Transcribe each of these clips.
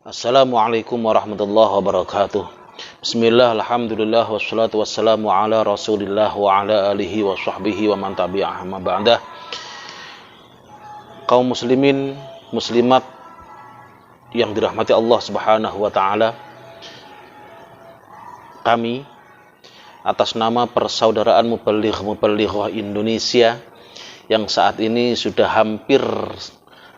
Assalamualaikum warahmatullahi wabarakatuh. Bismillah, alhamdulillah, wassalatu wassalamu ala rasulillah wa ala alihi wa sahbihi wa man tabi'ah ma ba'dah. Kaum muslimin, muslimat yang dirahmati Allah subhanahu wa ta'ala, kami atas nama Persaudaraan Muballigh Indonesia yang saat ini sudah hampir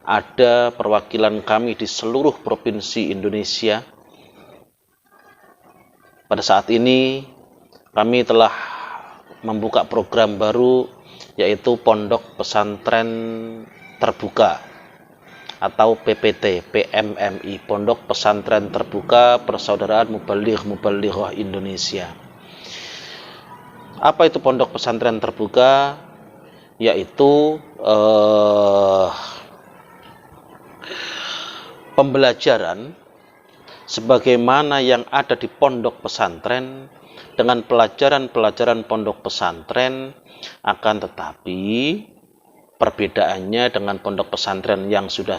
ada perwakilan kami di seluruh provinsi Indonesia. Pada saat ini kami telah membuka program baru, yaitu Pondok Pesantren Terbuka atau PPT, PMMI, Pondok Pesantren Terbuka Persaudaraan Muballigh Indonesia. Apa itu Pondok Pesantren Terbuka? Yaitu pembelajaran sebagaimana yang ada di pondok pesantren dengan pelajaran-pelajaran pondok pesantren, akan tetapi perbedaannya dengan pondok pesantren yang sudah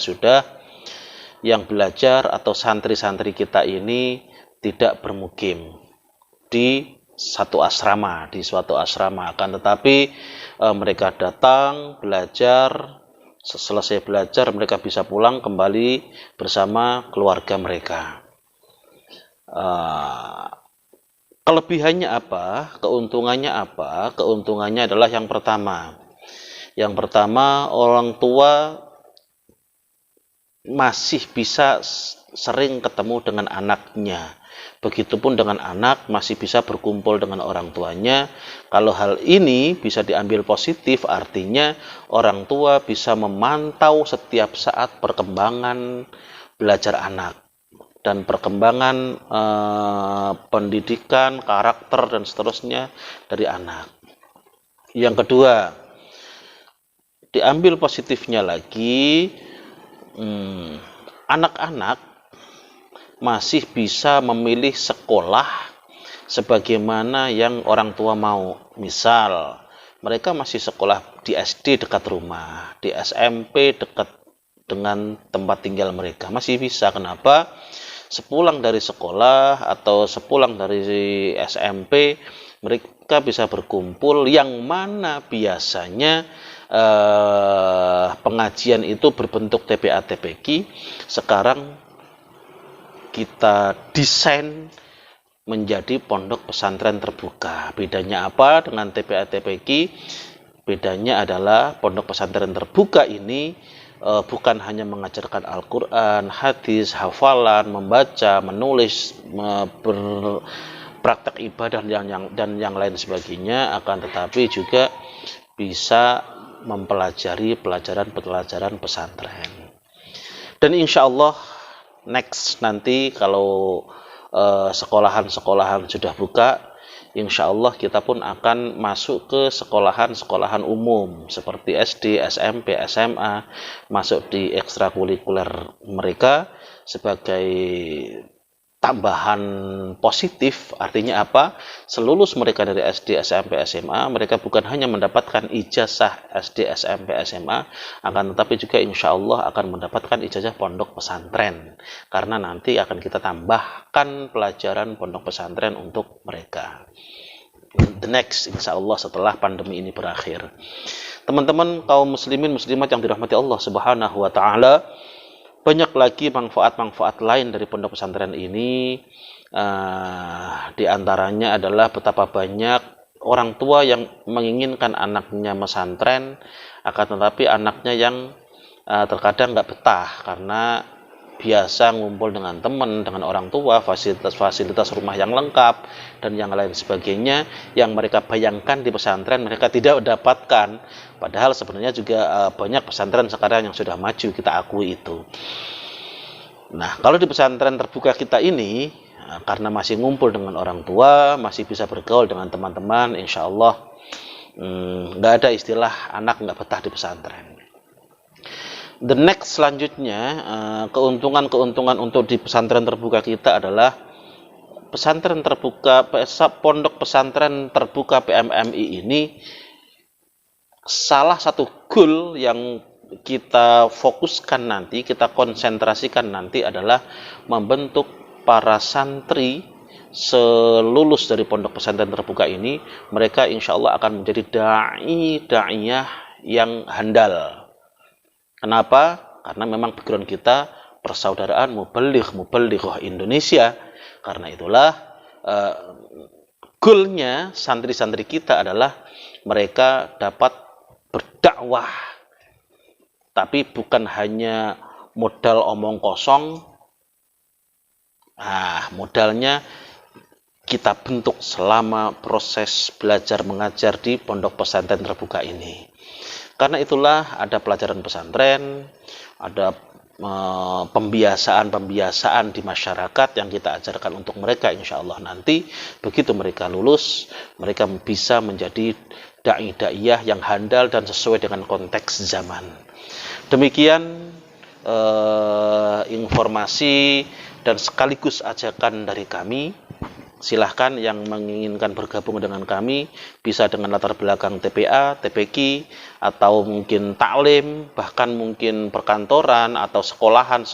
yang belajar atau santri-santri kita ini tidak bermukim di suatu asrama, akan tetapi mereka datang belajar. Selesai belajar mereka bisa pulang kembali bersama keluarga mereka. Kelebihannya apa? Keuntungannya apa? Keuntungannya adalah yang pertama orang tua masih bisa sering ketemu dengan anaknya. Begitupun dengan anak masih bisa berkumpul dengan orang tuanya. Kalau hal ini bisa diambil positif, artinya orang tua bisa memantau setiap saat perkembangan belajar anak dan perkembangan pendidikan, karakter, dan seterusnya dari anak. Yang kedua, diambil positifnya lagi, anak-anak masih bisa memilih sekolah sebagaimana yang orang tua mau. Misal, mereka masih sekolah di SD dekat rumah, di SMP dekat dengan tempat tinggal mereka. Masih bisa. Kenapa? Sepulang dari sekolah atau sepulang dari SMP, mereka bisa berkumpul, yang mana biasanya pengajian itu berbentuk TPA TPQ. Sekarang kita desain menjadi pondok pesantren terbuka. Bedanya apa dengan TPA TPQ? Bedanya adalah pondok pesantren terbuka ini bukan hanya mengajarkan Al-Quran, hadis, hafalan, membaca, menulis, berpraktek ibadah dan yang lain sebagainya, akan tetapi juga bisa mempelajari pelajaran pesantren. Dan insya Allah next nanti kalau sekolahan sudah buka, insya Allah kita pun akan masuk ke sekolahan umum seperti SD, SMP, SMA, masuk di ekstrakurikuler mereka sebagai tambahan positif. Artinya apa? Selulus mereka dari SD, SMP, SMA, mereka bukan hanya mendapatkan ijazah SD, SMP, SMA, akan tetapi juga insya Allah akan mendapatkan ijazah pondok pesantren, karena nanti akan kita tambahkan pelajaran pondok pesantren untuk mereka. The next, insya Allah setelah pandemi ini berakhir. Teman-teman kaum muslimin muslimat yang dirahmati Allah subhanahu wa ta'ala, banyak lagi manfaat-manfaat lain dari pondok pesantren ini. Di antaranya adalah betapa banyak orang tua yang menginginkan anaknya pesantren, akan tetapi anaknya yang terkadang nggak betah karena biasa ngumpul dengan teman, dengan orang tua, fasilitas rumah yang lengkap, dan yang lain sebagainya yang mereka bayangkan di pesantren mereka tidak dapatkan. Padahal sebenarnya juga banyak pesantren sekarang yang sudah maju, kita akui itu. Nah, kalau di pesantren terbuka kita ini, karena masih ngumpul dengan orang tua, masih bisa bergaul dengan teman-teman, insya Allah nggak ada istilah anak nggak betah di pesantren. The next selanjutnya, keuntungan untuk di pesantren terbuka kita adalah pesantren terbuka, pondok pesantren terbuka PMMI ini salah satu goal yang kita fokuskan nanti, kita konsentrasikan nanti adalah membentuk para santri selulus dari pondok pesantren terbuka ini. Mereka insya Allah akan menjadi da'iyah yang handal. Kenapa? Karena memang background kita persaudaraan mubalighah Indonesia. Karena itulah goalnya santri-santri kita adalah mereka dapat berdakwah, tapi bukan hanya modal omong kosong. Modalnya kita bentuk selama proses belajar mengajar di pondok pesantren terbuka ini. Karena itulah ada pelajaran pesantren, ada pembiasaan di masyarakat yang kita ajarkan untuk mereka. Insya Allah nanti begitu mereka lulus, mereka bisa menjadi dai-daiyah yang handal dan sesuai dengan konteks zaman. Demikian informasi dan sekaligus ajakan dari kami. Silahkan yang menginginkan bergabung dengan kami bisa dengan latar belakang TPA, TPQ, atau mungkin taklim, bahkan mungkin perkantoran atau sekolahan.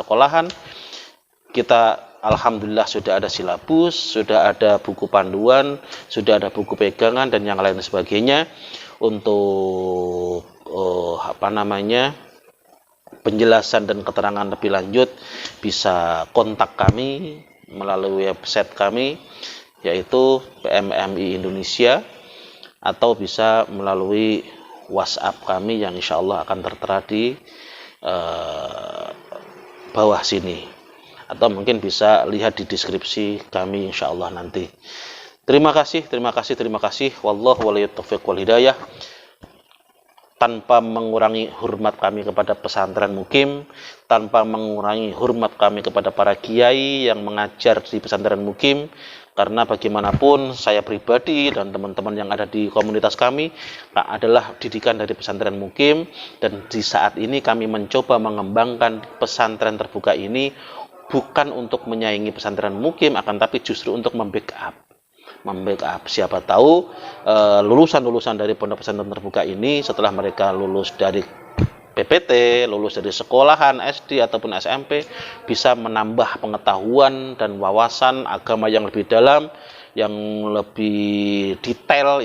Kita alhamdulillah sudah ada silabus, sudah ada buku panduan, sudah ada buku pegangan dan yang lain sebagainya. Untuk penjelasan dan keterangan lebih lanjut bisa kontak kami melalui website kami, yaitu PMMI Indonesia, atau bisa melalui WhatsApp kami yang insya Allah akan tertera di bawah sini, atau mungkin bisa lihat di deskripsi kami insya Allah nanti. Terima kasih. Wallahu waliyut taufiq wal hidayah. Tanpa mengurangi hormat kami kepada pesantren Mukim, tanpa mengurangi hormat kami kepada para kiai yang mengajar di pesantren Mukim, karena bagaimanapun saya pribadi dan teman-teman yang ada di komunitas kami adalah didikan dari pesantren Mukim, dan di saat ini kami mencoba mengembangkan pesantren terbuka ini bukan untuk menyaingi pesantren Mukim, akan tapi justru untuk membackup. Siapa tahu lulusan-lulusan dari pondok pesantren terbuka ini setelah mereka lulus dari PPT, lulus dari sekolahan SD ataupun SMP, bisa menambah pengetahuan dan wawasan agama yang lebih dalam, yang lebih detail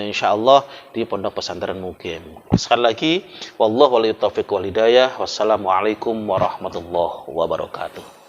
insya Allah di pondok pesantren Mukim. Sekali lagi, wallahu waliyut taufiq wal hidayah. Wassalamualaikum warahmatullahi wabarakatuh.